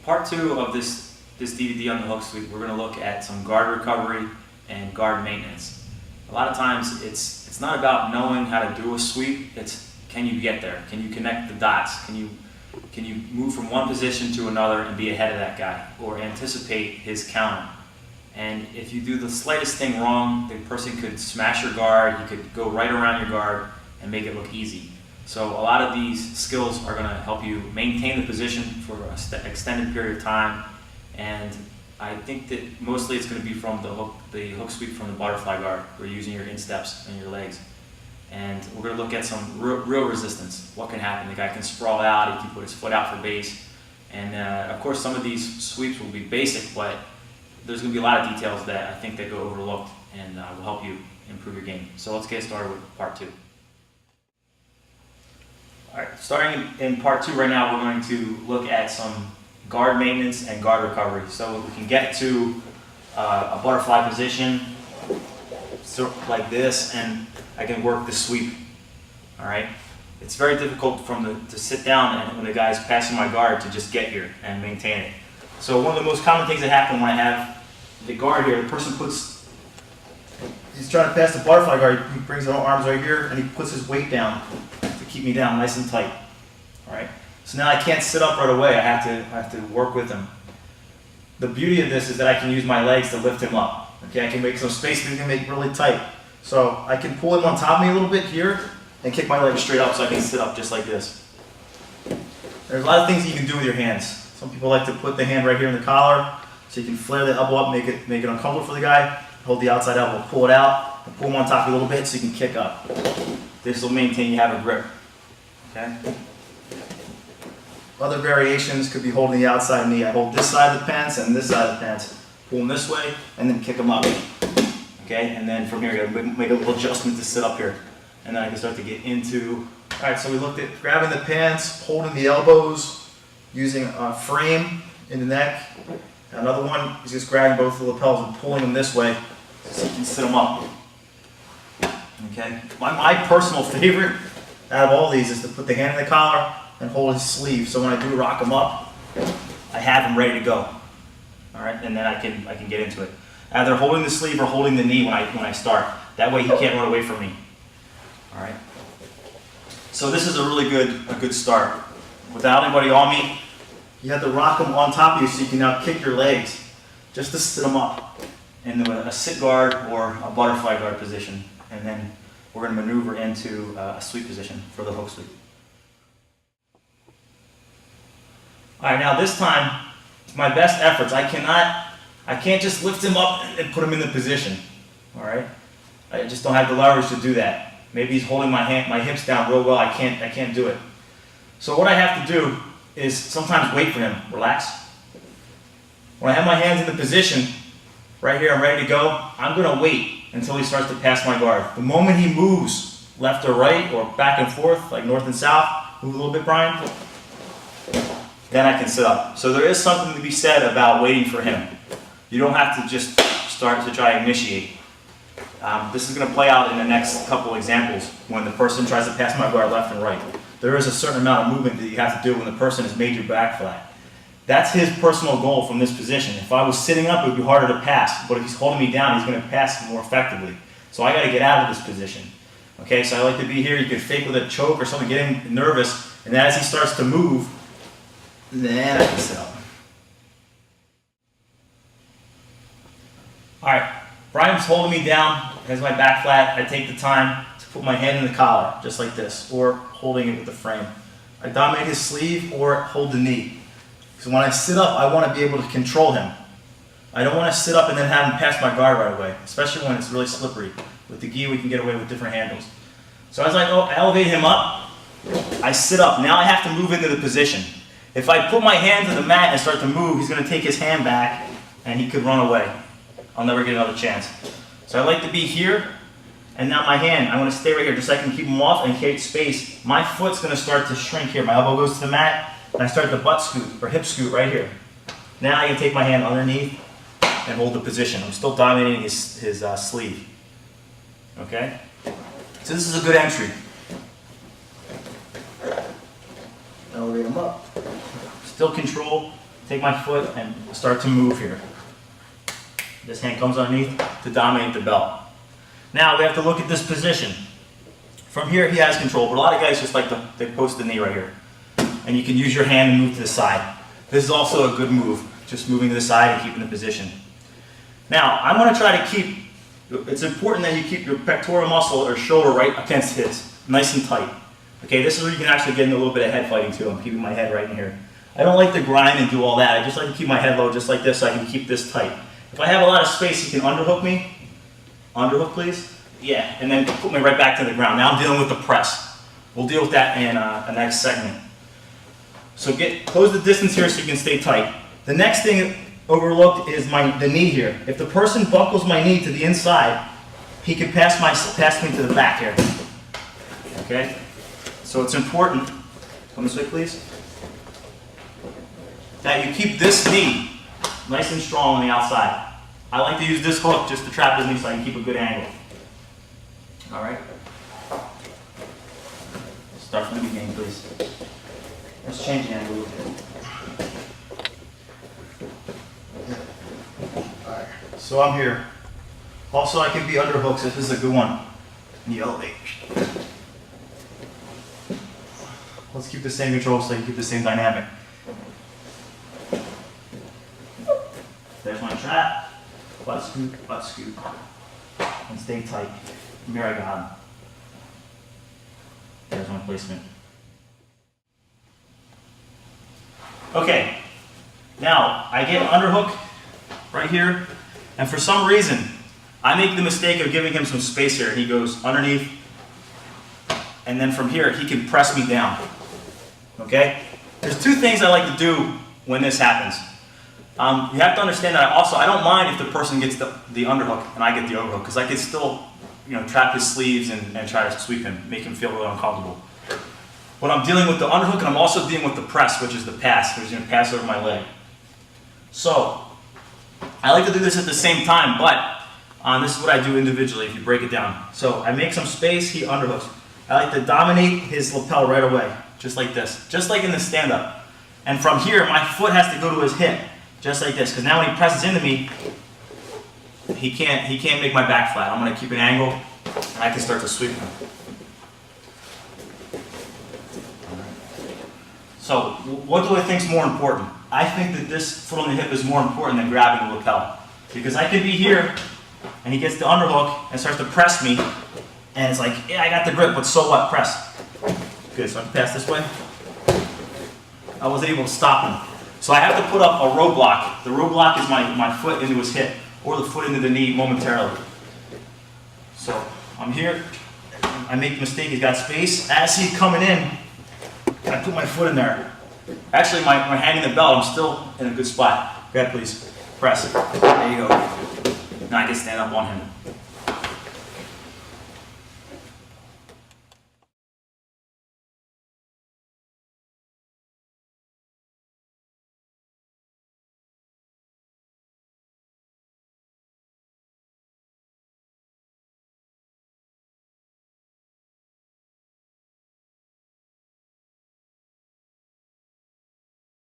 part two of this DVD on the hook sweep, we're going to look at some guard recovery and guard maintenance. A lot of times it's not about knowing how to do a sweep, it's can you get there? Can you connect the dots? Can you move from one position to another and be ahead of that guy or anticipate his counter? And if you do the slightest thing wrong, the person could smash your guard, you could go right around your guard and make it look easy. So a lot of these skills are going to help you maintain the position for an extended period of time. And I think that mostly it's going to be from the hook sweep from the butterfly guard. We're using your insteps and your legs. And we're going to look at some real resistance. What can happen? The guy can sprawl out, he can put his foot out for base. And of course some of these sweeps will be basic, but there's going to be a lot of details that I think that go overlooked and will help you improve your game. So let's get started with part two. Alright, starting in part two right now, we're going to look at some guard maintenance and guard recovery. So we can get to a butterfly position, sort of like this, and I can work the sweep. Alright, it's very difficult to sit down and when the guy's passing my guard to just get here and maintain it. So one of the most common things that happen when I have the guard here, the person he's trying to pass the butterfly guard, he brings his arms right here and he puts his weight down to keep me down nice and tight. Alright, so now I can't sit up right away, I have to work with him. The beauty of this is that I can use my legs to lift him up. Okay, I can make some space that he can make really tight. So I can pull him on top of me a little bit here and kick my legs straight up so I can sit up just like this. There's a lot of things you can do with your hands. Some people like to put the hand right here in the collar so you can flare the elbow up, make it uncomfortable for the guy. Hold the outside elbow, pull it out, and pull him on top of you a little bit so you can kick up. This will maintain you have a grip. Okay? Other variations could be holding the outside knee. I hold this side of the pants and this side of the pants. Pull them this way and then kick them up. Okay, and then from here, I gotta make a little adjustment to sit up here. And then I can start to get into, all right, so we looked at grabbing the pants, holding the elbows, using a frame in the neck. Another one is just grabbing both the lapels and pulling them this way so you can sit them up. Okay, my personal favorite out of all these is to put the hand in the collar and hold his sleeve. So when I do rock him up, I have him ready to go. All right, and then I can get into it. Either holding the sleeve or holding the knee when I start. That way he can't run away from me. All right. So this is a really good start. Without anybody on me, you have to rock them on top of you so you can now kick your legs just to sit them up in a sit guard or a butterfly guard position. And then we're going to maneuver into a sweep position for the hook sweep. All right, now this time, my best efforts. I can't just lift him up and put him in the position. All right, I just don't have the leverage to do that. Maybe he's holding my hips down real well. I can't do it. So what I have to do is sometimes wait for him. Relax. When I have my hands in the position, right here, I'm ready to go. I'm going to wait until he starts to pass my guard. The moment he moves left or right or back and forth, like north and south, move a little bit, Brian, then I can sit up. So there is something to be said about waiting for him. You don't have to just start to try and initiate. This is going to play out in the next couple examples when the person tries to pass my guard left and right. There is a certain amount of movement that you have to do when the person has made your back flat. That's his personal goal from this position. If I was sitting up, it would be harder to pass. But if he's holding me down, he's going to pass more effectively. So I got to get out of this position. Okay, so I like to be here. You can fake with a choke or something, get him nervous, and then as he starts to move, then I can sit up. All right, Brian's holding me down, has my back flat. I take the time to put my hand in the collar, just like this, or holding it with the frame. I dominate his sleeve or hold the knee. So when I sit up, I want to be able to control him. I don't want to sit up and then have him pass my guard right away, especially when it's really slippery. With the gi, we can get away with different handles. So as I elevate him up, I sit up. Now I have to move into the position. If I put my hand to the mat and start to move, he's going to take his hand back and he could run away. I'll never get another chance. So I like to be here, and now my hand, I want to stay right here just so I can keep him off and create space. My foot's going to start to shrink here. My elbow goes to the mat, and I start the butt scoot or hip scoot right here. Now I can take my hand underneath and hold the position. I'm still dominating his sleeve. Okay? So this is a good entry. Elevate him up. Still control take my foot and start to move here. This hand comes underneath to dominate the belt. Now we have to look at this position. From here he has control, but a lot of guys just like they post the knee right here. And you can use your hand and move to the side. This is also a good move, just moving to the side and keeping the position. Now I'm going to try to keep, it's important that you keep your pectoral muscle or shoulder right against his, nice and tight. Okay, this is where you can actually get in a little bit of head fighting too. I'm keeping my head right in here. I don't like to grind and do all that. I just like to keep my head low just like this so I can keep this tight. If I have a lot of space, you can underhook me. Underhook, please. Yeah, and then put me right back to the ground. Now I'm dealing with the press. We'll deal with that in the next segment. So close the distance here so you can stay tight. The next thing overlooked is the knee here. If the person buckles my knee to the inside, he can pass me to the back here. Okay? So it's important, come this way please, that you keep this knee nice and strong on the outside. I like to use this hook just to trap his knee so I can keep a good angle. All right? Start from the beginning, please. Let's change the angle a little bit. All right. So I'm here. Also, I can be underhooks if this is a good one. And you elevate. Let's keep the same control so you keep the same dynamic. There's my trap. Butt scoop, and stay tight. From here I got him. There's my placement. Okay, now I get an underhook right here, and for some reason, I make the mistake of giving him some space here. He goes underneath, and then from here, he can press me down. Okay? There's two things I like to do when this happens. You have to understand that I don't mind if the person gets the underhook and I get the overhook, because I can still, trap his sleeves and try to sweep him, make him feel really uncomfortable. But I'm dealing with the underhook and I'm also dealing with the press, which is the pass, which is going to pass over my leg. So, I like to do this at the same time, but this is what I do individually if you break it down. So, I make some space, he underhooks. I like to dominate his lapel right away, just like this, just like in the stand-up. And from here, my foot has to go to his hip. Just like this, because now when he presses into me, he can't make my back flat. I'm going to keep an angle, and I can start to sweep him. So, what do I think is more important? I think that this foot on the hip is more important than grabbing the lapel. Because I could be here, and he gets the underhook, and starts to press me, and it's like, yeah, I got the grip, but so what? Press. Good, so I can pass this way. I was able to stop him. So I have to put up a roadblock. The roadblock is my foot into his hip, or the foot into the knee momentarily. So I'm here, I make the mistake, he's got space. As he's coming in, I put my foot in there. Actually, my hand in the belt, I'm still in a good spot. Go ahead, please. Press. There you go. Now I can stand up on him.